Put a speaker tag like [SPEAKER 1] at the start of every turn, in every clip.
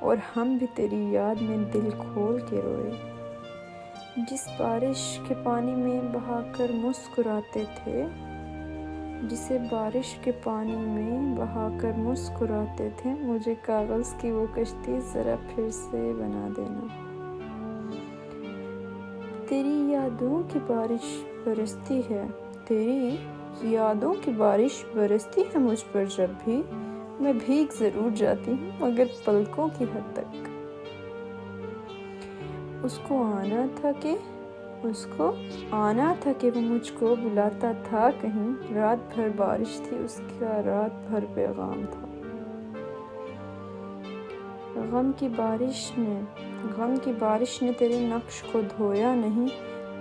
[SPEAKER 1] اور ہم بھی تیری یاد میں دل کھول کے روئے، جس بارش کے پانی میں بہا کر مسکراتے تھے، جسے بارش کے پانی میں بہا کر مسکراتے تھے، مجھے کاغذ کی وہ کشتی ذرا پھر سے بنا دینا۔ تیری یادوں کی بارش برستی ہے، تیری یادوں کی بارش برستی ہے مجھ پر جب بھی، میں بھیگ ضرور جاتی ہوں مگر پلکوں کی حد تک۔ اس کو آنا تھا کہ وہ مجھ کو بلاتا تھا کہیں، رات بھر بارش تھی اس کا رات بھر پیغام تھا۔ غم کی بارش نے تیرے نقش کو دھویا نہیں،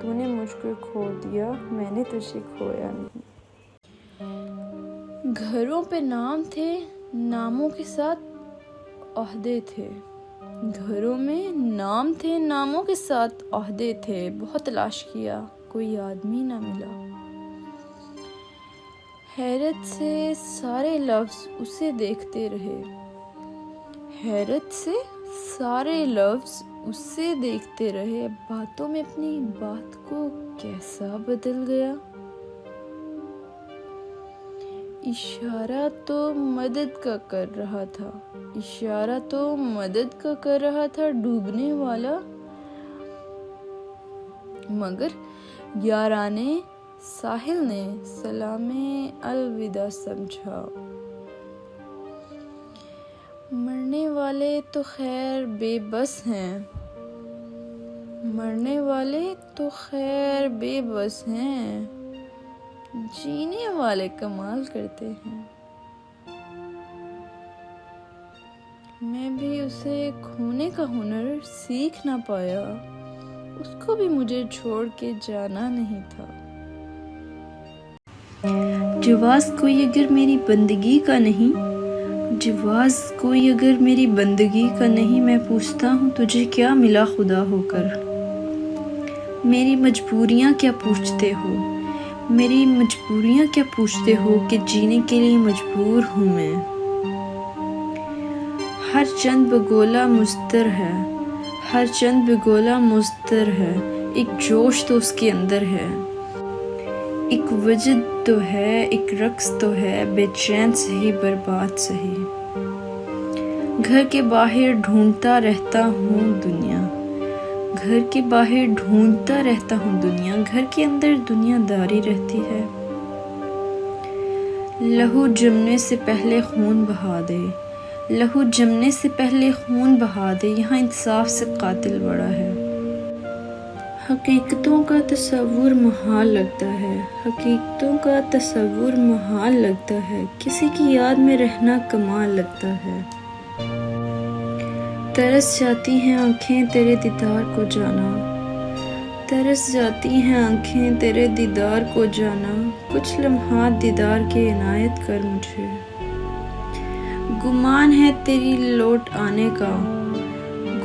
[SPEAKER 1] تو نے مجھ کو کھو دیا، میں نے تجھے کھویا نہیں۔ گھروں پہ نام تھے، ناموں کے ساتھ عہدے تھے، گھروں میں نام تھے، ناموں کے ساتھ عہدے تھے، بہت تلاش کیا کوئی آدمی نہ ملا۔ حیرت سے سارے لفظ اسے دیکھتے رہے، حیرت سے سارے لفظ اسے دیکھتے رہے، باتوں میں اپنی بات کو کیسا بدل گیا۔ اشارہ تو مدد کا کر رہا تھا، اشارہ تو مدد کا کر رہا تھا ڈوبنے والا، مگر یارانے ساحل نے سلام الوداع سمجھا۔ مرنے والے تو خیر بے بس ہیں، مرنے والے تو خیر بے بس ہیں، جینے والے کمال کرتے ہیں۔ میں بھی اسے کھونے کا ہنر سیکھ نہ پایا، اس کو بھی مجھے چھوڑ کے جانا نہیں تھا۔ جواز کوئی اگر میری بندگی کا نہیں، جواز کوئی اگر میری بندگی کا نہیں، میں پوچھتا ہوں تجھے کیا ملا خدا ہو کر، میری مجبوریاں کیا پوچھتے ہو، میری مجبوریاں کیا پوچھتے ہو کہ جینے کے لیے مجبور ہوں میں۔ ہر چند بگولا مضطر ہے، ہر چند بگولا مضطر ہے، ایک جوش تو اس کے اندر ہے، ایک وجد تو ہے، ایک رقص تو ہے، بے چین سہی برباد سہی۔ گھر کے باہر ڈھونڈتا رہتا ہوں دنیا، گھر کے باہر ڈھونڈتا رہتا ہوں دنیا، گھر کے اندر دنیا داری رہتی ہے۔ لہو جمنے سے پہلے خون بہا دے، لہو جمنے سے پہلے خون بہا دے، یہاں انصاف سے قاتل بڑا ہے۔ حقیقتوں کا تصور محال لگتا ہے، حقیقتوں کا تصور محال لگتا ہے، کسی کی یاد میں رہنا کمال لگتا ہے۔ ترس جاتی ہیں آنکھیں تیرے دیدار کو جانا، ترس جاتی ہیں آنکھیں تیرے دیدار کو جانا، کچھ لمحات دیدار کے عنایت کر مجھے۔ گمان ہے تیری لوٹ آنے کا،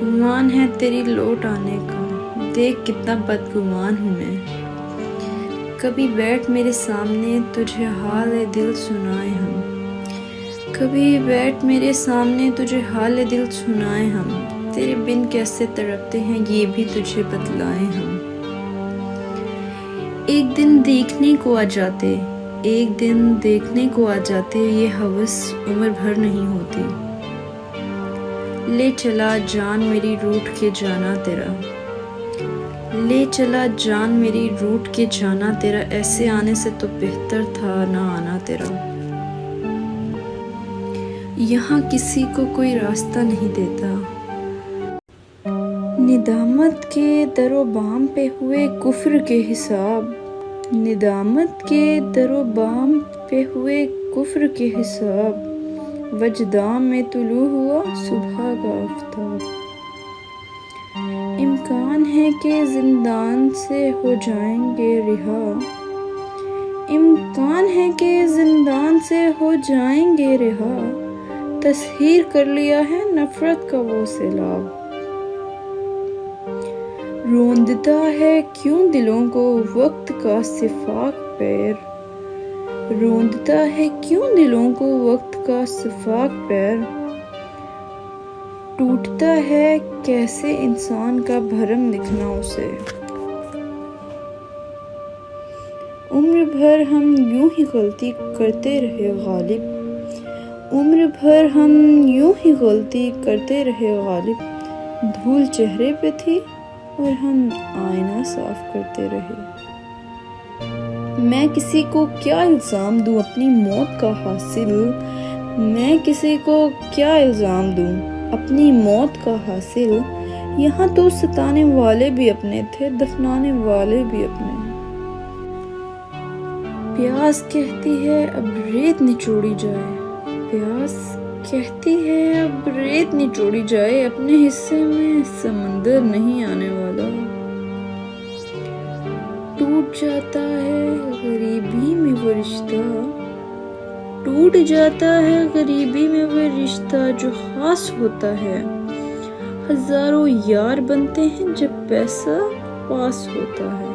[SPEAKER 1] گمان ہے تیری لوٹ آنے کا، دیکھ کتنا بدگمان ہوں میں۔ کبھی بیٹھ میرے سامنے تجھے حال دل سنائے ہم، کبھی بیٹھ میرے سامنے تجھے حال دل سنائے ہم، تیرے بن کیسے تڑپتے ہیں یہ بھی تجھے بتلائیں ہم۔ ایک دن دیکھنے کو آ جاتے، ایک دن دیکھنے کو آ جاتے، یہ ہوس عمر بھر نہیں ہوتی۔ لے چلا جان میری روٹھ کے جانا تیرا، لے چلا جان میری روٹھ کے جانا تیرا، ایسے آنے سے تو بہتر تھا نہ آنا تیرا۔ یہاں کسی کو کوئی راستہ نہیں دیتا، ندامت کے در و بام پہ ہوئے کفر کے حساب، ندامت کے در و بام پہ ہوئے کفر کے حساب، وجدان میں طلوع ہوا صبح کا آفتاب۔ امکان ہے کہ زندان سے ہو جائیں گے رہا، امکان ہے کہ زندان سے ہو جائیں گے رہا، تسخیر کر لیا ہے نفرت کا وہ سیلاب۔ روندتا ہے کیوں دلوں کو وقت کا صفاق پیر، روندتا ہے کیوں دلوں کو وقت کا صفاق پیر، ٹوٹتا ہے کیسے انسان کا بھرم دکھنا اسے، عمر بھر ہم یوں ہی غلطی کرتے رہے غالب، عمر بھر ہم یوں ہی غلطی کرتے رہے غالب، دھول چہرے پہ تھی اور ہم آئینہ صاف کرتے رہے۔ میں کسی کو کیا الزام دوں اپنی موت کا حاصل، میں کسی کو کیا الزام دوں اپنی موت کا حاصل، یہاں تو ستانے والے بھی اپنے تھے، دفنانے والے بھی اپنے۔ پیاس کہتی ہے اب ریت نچوڑی جائے، پیاس کہتی ہے اب ریت نچوڑی جائے، اپنے حصے میں سمندر نہیں آنے والا۔ ٹوٹ جاتا ہے غریبی میں وہ رشتہ، ٹوٹ جاتا ہے غریبی میں وہ رشتہ جو خاص ہوتا ہے، ہزاروں یار بنتے ہیں جب پیسہ پاس ہوتا ہے۔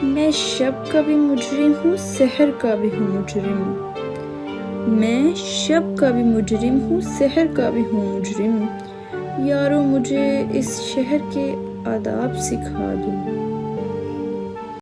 [SPEAKER 1] میں شب کا بھی مجرم ہوں، سحر کا بھی ہوں مجرم، میں شب کا بھی مجرم ہوں، سحر کا بھی ہوں مجرم، یارو مجھے اس شہر کے آداب سکھا دو۔